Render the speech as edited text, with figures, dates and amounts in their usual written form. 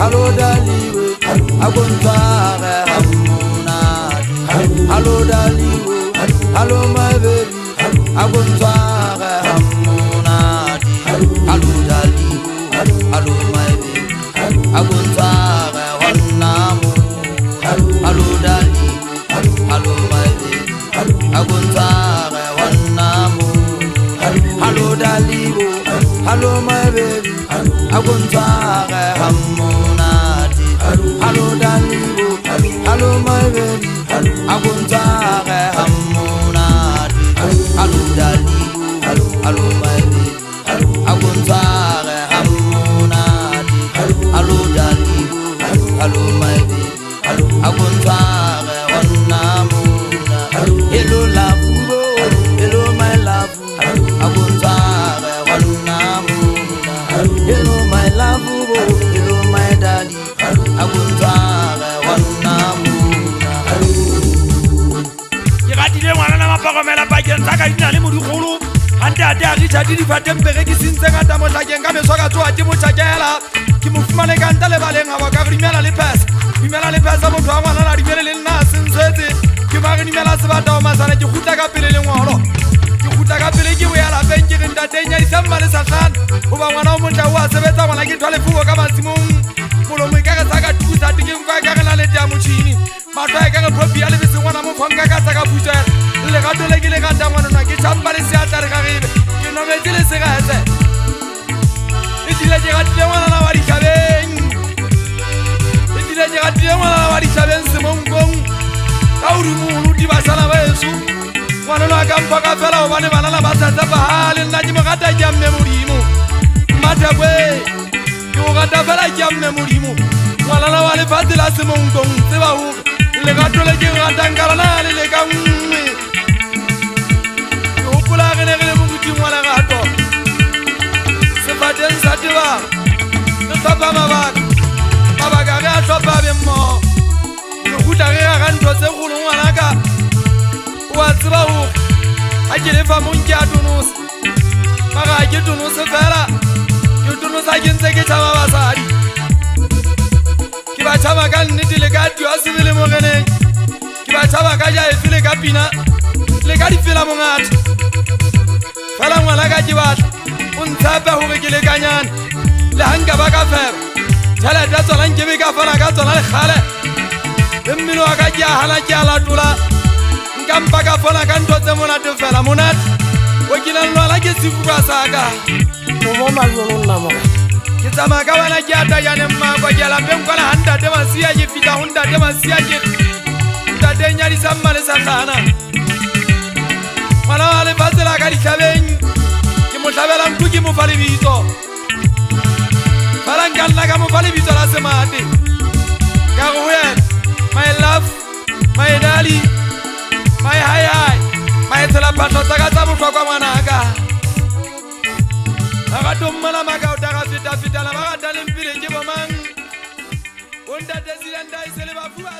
Hello Daliwe, Aguntare Hamunati. Hello Daliwe, hello my baby, Aguntare Hamunati. Hello Daliwe, hello my baby, Aguntare Hanamu. Hello Daliwe, hello my baby, Aguntare Hanamu. Hello Daliwe, hello my baby, Aguntare Hamunati. Hello Daliwe, hello my baby, Aguntare Hamunati. Hello Daliwe, hello my baby, Aguntare Hamunati. Hello Daliwe, hello my baby, Aguntare Hanamuna. Hello love, hello my love, Aguntare Hanamuna. Hello my love, hello my daddy, Aguntare Hanamuna. Iratile ngwana na mapakomela pakeng tsa ka dina le modikgolo ante ate a ritša di difatempege ke sentse ngata motlakeng ka meso ka tsoa ke motšakela ke mo fumane ka nta lebaleng a boka go dimela le pesa motho wa ngwana la dimele le nna a sentshwetse ke mage dimela sebatao masane ke gutla ka pele lengwalo ke gutla ka pele ke boya lapeng ke re ntateng ya disamma le satlhana goba ngwana o motla o a sebetsa ngwana ke thwa lefugo ka matsimong molomo e ka ge sa ka thusa tekeng kwa ka ge na le tea motšhini matlho a e ka ge phopi ya lebese ngwana mofonka ka sa ka putsela legato le ke le gata ngwanona ke tšhampa le seatla re gagebe ke nometse le segetse e dile ke gatile ngwanana wa ditšhabeng ke gatile ngwanana wa ditšhabeng semonkong ka odimolo di basana baeso ngwanana a kampa ka fela gobane banana ba tsatsepa le nna ke mo gata ke a mme modimo mmathakwe ke go gata fela ke a mme modimo ngwanana wa lefatshe la semonkong tseba gore legato le ke gatang karana le le ka nngwe ke gopola ge ne ge le moruting wa legato sefateng sa tebang re tlhopha mabaka ge a tlhopha bemmogo ke gutla ge ga ntho tse kgolo ngwanaka o a tseba gore a ke lefa mong ke a tonosa maga ke tonose fela ke tonosa ke ntse ke tšhaba basadi ke ba tšhaba ka nnete le ka tio a sebe le mogeneng ke ba tšhaba ka jaefe le ka pina le ka difela mongata fela ngwanaka ke batla o ntshepe gore ke lekanyane le hanka ba ka feba tšhelete a tsona nkebe ka fana ka tsona lekgale le mmele wa ka ke a hana ke a latola nkampa ka fana ka ntho tse monate fela monate o ke nanlwala ke sefuba sa ka mo malonong nna moga ke tsamaya ka wena ke atayane mmako ke lapeng kwana ga ntate masia ke fita go ntate masia ke ntate nyadisa mma le sa tlhana ngwana wa lefatshe la ka ditlhabeng ke mo tlhabela nku ke mofa lebitso fela nka nna ka mofa lebitso la semate ka go wena my love my dali my hi my tselaphatlho tsa ka tsa botlhokwa ngwanaka agato mmala maka o daga feta-fetana ba gataleng pele ke bomang o ntate silenda e se le bafua